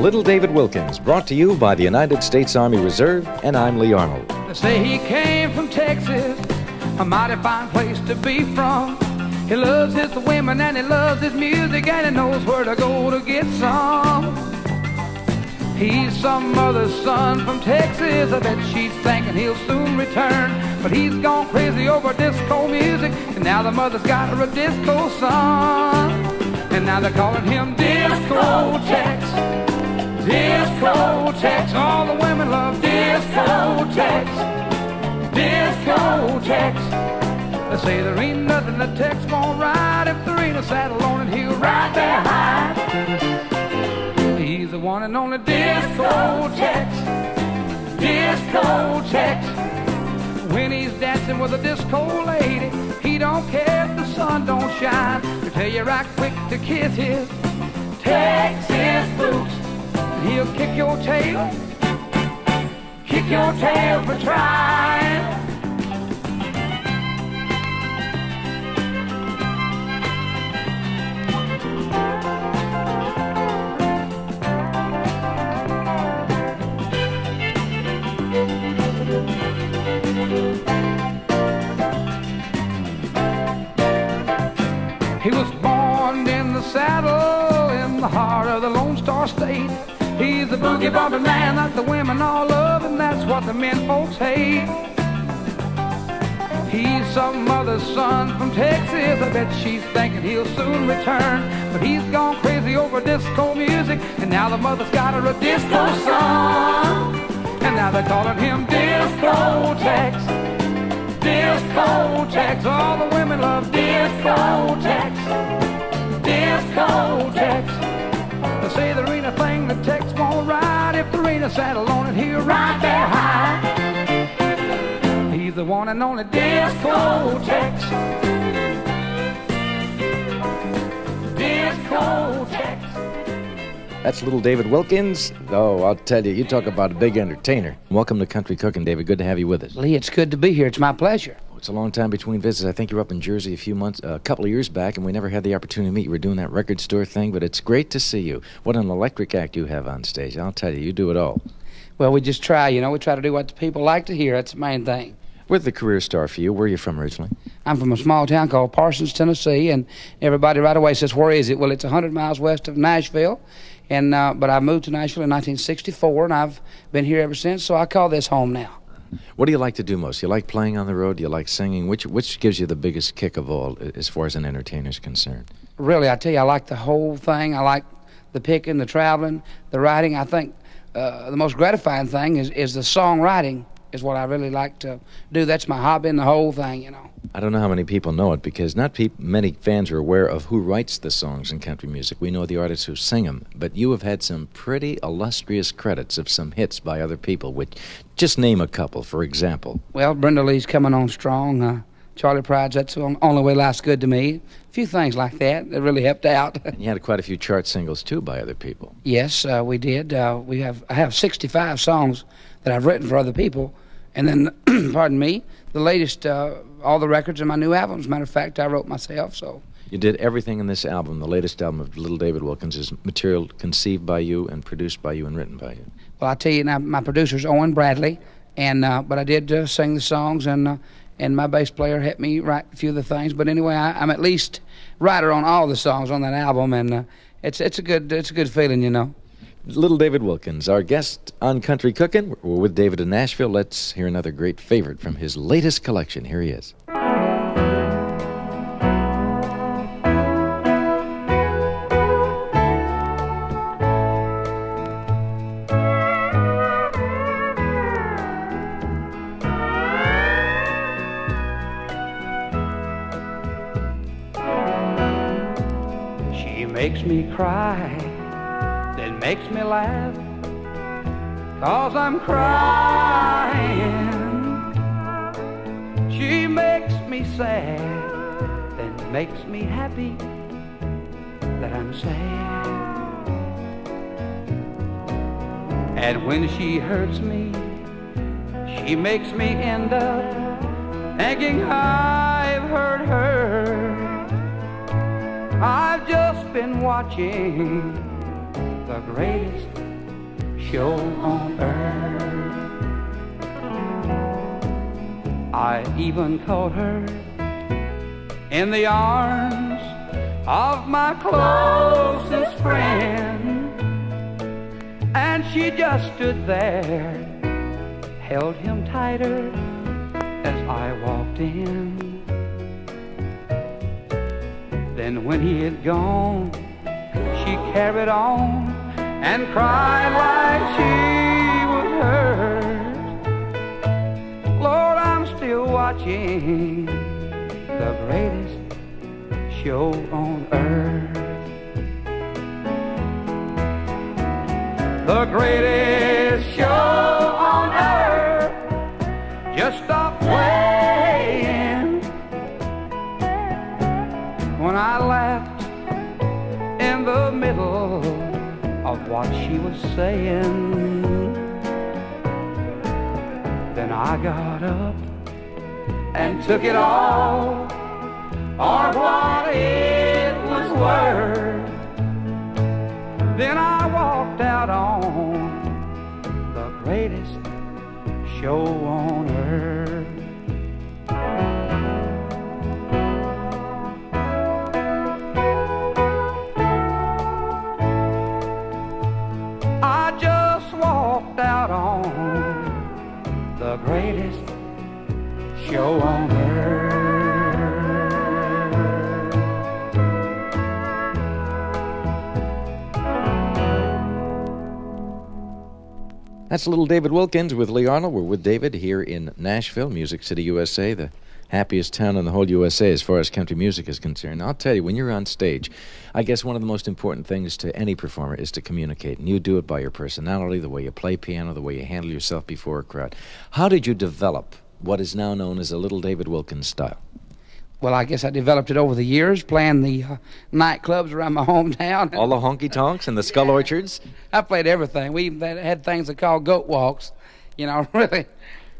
Little David Wilkins, brought to you by the United States Army Reserve, and I'm Lee Arnold. They say he came from Texas, a mighty fine place to be from. He loves his women and he loves his music, and he knows where to go to get some. He's some mother's son from Texas. I bet she's thinking he'll soon return, but he's gone crazy over disco music, and now the mother's got her a disco son. And now they're calling him Disco Tex. Disco Tex. All the women love Disco Tex. Disco Tex. They say there ain't nothing that Tex won't ride. If there ain't a saddle on it, he'll ride behind. He's the one and only Disco Tex. Disco Tex. When he's dancing with a disco lady, he don't care if the sun don't shine. He'll tell you right quick to kiss his Texas boots. He'll kick your tail for trying. He was born in the saddle in the heart of the Lone Star State. He's a boogie bumping man that the women all love, and that's what the men folks hate. He's some mother's son from Texas. I bet she's thinking he'll soon return, but he's gone crazy over disco music, and now the mother's got her a disco son. And now they're calling him Disco Tex. Disco Tex. All the women love Disco Tex. Disco Tex. They say there ain't a thing that Tex won't ride. If there ain't a saddle on it, he'll ride behind. He's the one and only Disco Tex. Disco Tex. That's Little David Wilkins. Oh, I'll tell you, you talk about a big entertainer. Welcome to Country Cooking, David. Good to have you with us. Lee, it's good to be here. It's my pleasure. It's a long time between visits. I think you were up in Jersey a couple of years back, and we never had the opportunity to meet. You were doing that record store thing, but it's great to see you. What an electric act you have on stage. I'll tell you, you do it all. Well, we just try, we try to do what the people like to hear. That's the main thing. Where's the career star for you? Where are you from originally? I'm from a small town called Parsons, Tennessee, and everybody right away says, where is it? Well, it's 100 miles west of Nashville, and but I moved to Nashville in 1964, and I've been here ever since, so I call this home now. What do you like to do most? You like playing on the road? Do you like singing? Which gives you the biggest kick of all as far as an entertainer's concerned? Really, I tell you, I like the whole thing. I like the picking, the traveling, the writing. I think the most gratifying thing is the songwriting is what I really like to do. That's my hobby and the whole thing, I don't know how many people know it, because not many fans are aware of who writes the songs in country music. We know the artists who sing them, but you have had some pretty illustrious credits of some hits by other people. Which, just name a couple, for example. Well, Brenda Lee's Coming On Strong, Charlie Pride's That's the Only Way Life's Good to Me. A few things like that really helped out. And you had quite a few chart singles, too, by other people. Yes, we did. I have 65 songs that I've written for other people. And then, pardon me, the latest, all the records in my new album, as a matter of fact, I wrote myself, so. You did everything in this album. The latest album of Little David Wilkins is material conceived by you and produced by you and written by you. Well, I tell you now, my producer's Owen Bradley, and but I did sing the songs, and my bass player helped me write a few of the things. But anyway, I'm at least writer on all the songs on that album, and it's a good feeling, Little David Wilkins, our guest on Country Cooking. We're with David in Nashville. Let's hear another great favorite from his latest collection. Here he is. She makes me cry, then makes me laugh, 'cause I'm crying. She makes me sad, then makes me happy that I'm sad. And when she hurts me, she makes me end up thinking I've hurt her. I've just been watching the greatest show on earth. I even caught her in the arms of my closest friend, and she just stood there, held him tighter as I walked in. Then when he had gone, she carried on and cried like she was hurt. Lord, I'm still watching the greatest show on earth. The greatest show on earth just stopped playing when I laughed in the middle of what she was saying. Then I got up and took it all for what it was worth. Then I walked out on the greatest show on earth. I just walked out on the greatest show on earth. That's little David Wilkins with Lee Arnold. We're with David here in Nashville, Music City, USA, the happiest town in the whole USA as far as country music is concerned. I'll tell you, when you're on stage, I guess one of the most important things to any performer is to communicate, and you do it by your personality, the way you play piano, the way you handle yourself before a crowd. How did you develop what is now known as a little David Wilkins style? Well, I guess I developed it over the years, playing the nightclubs around my hometown. All the honky-tonks and the skull orchards? I played everything. We even had things they call goat walks, you know, really,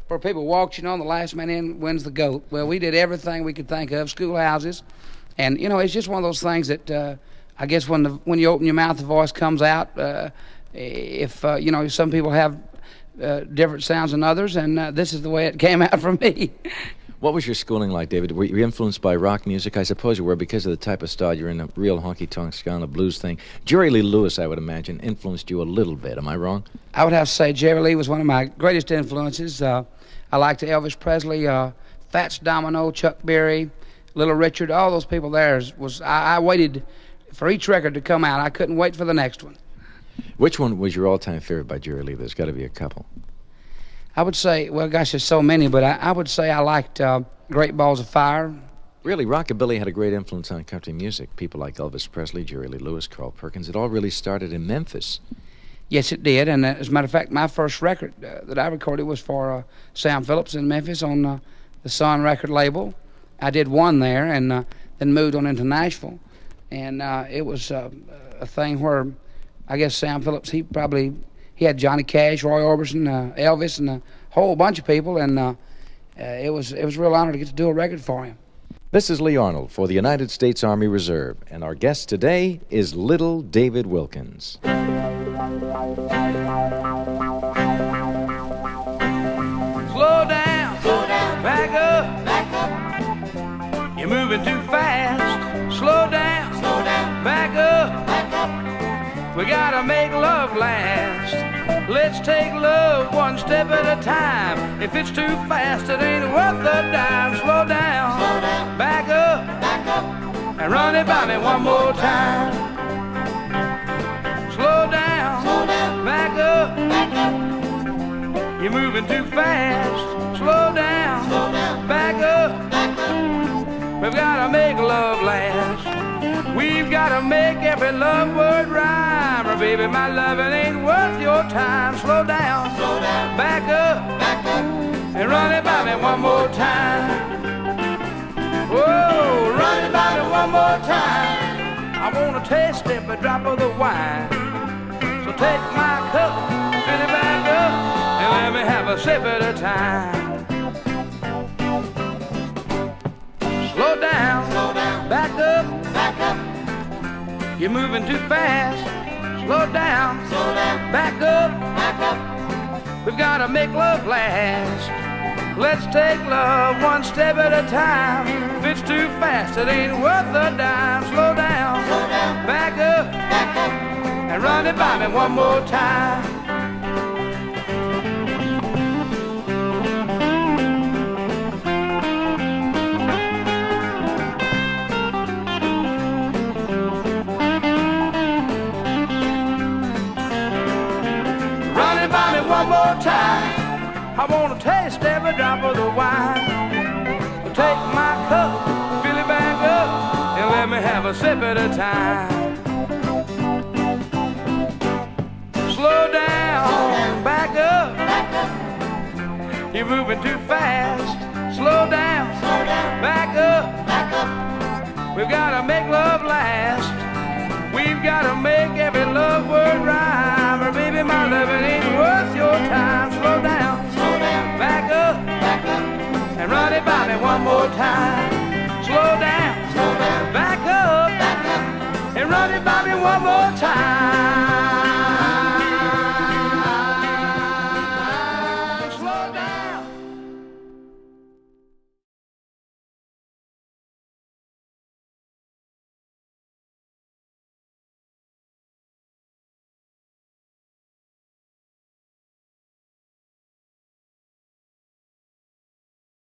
where people walked, you know, and the last man in wins the goat. Well, we did everything we could think of, schoolhouses. And, you know, it's just one of those things that I guess when you open your mouth, the voice comes out. You know, some people have different sounds than others, and this is the way it came out for me. What was your schooling like, David? Were you influenced by rock music? I suppose you were, because of the type of style you're in, a real honky-tonk ska and a blues thing. Jerry Lee Lewis, I would imagine, influenced you a little bit. Am I wrong? I would have to say Jerry Lee was one of my greatest influences. I liked Elvis Presley, Fats Domino, Chuck Berry, Little Richard, all those people there. I waited for each record to come out. I couldn't wait for the next one. Which one was your all-time favorite by Jerry Lee? There's got to be a couple. I would say, well, gosh, there's so many, but I would say I liked Great Balls of Fire. Really, rockabilly had a great influence on country music. People like Elvis Presley, Jerry Lee Lewis, Carl Perkins. It all really started in Memphis. Yes, it did. And as a matter of fact, my first record that I recorded was for Sam Phillips in Memphis on the Sun record label. I did one there and then moved on into Nashville. And it was a thing where I guess Sam Phillips, he had Johnny Cash, Roy Orbison, Elvis, and a whole bunch of people, and it was a real honor to get to do a record for him. This is Lee Arnold for the United States Army Reserve, and our guest today is little David Wilkins. Slow down, back up, you're moving too fast. Slow down, back up. We gotta make love last. Let's take love one step at a time. If it's too fast, it ain't worth a dime. Slow down, back up, and run it by me one more time. Slow down, back up. You're moving too fast. Slow down, back up. We've gotta make love last. We've gotta make every love word rhyme. Or baby, my loving ain't worth your time. Slow down, back up, and run it by me one more time. Whoa, run it by me one more time. I wanna taste every drop of the wine. So take my cup, fill it back up, and let me have a sip at a time. Slow down, back up. You're moving too fast. Slow down, back up. We've got to make love last. Let's take love one step at a time. If it's too fast, it ain't worth a dime. Slow down, back up, and run it by me one more time. Run it by me one more time. I want to taste every drop of the wine. Take my cup, fill it back up, and let me have a sip at a time. Slow down, back up. You're moving too fast. Slow down, back up. We've got to make love last. We've got to make every love word rhyme. Or baby, my loving ain't worth your time. Slow down, back up, and run it by me one more time. Slow down, back up, and run it by me one more time.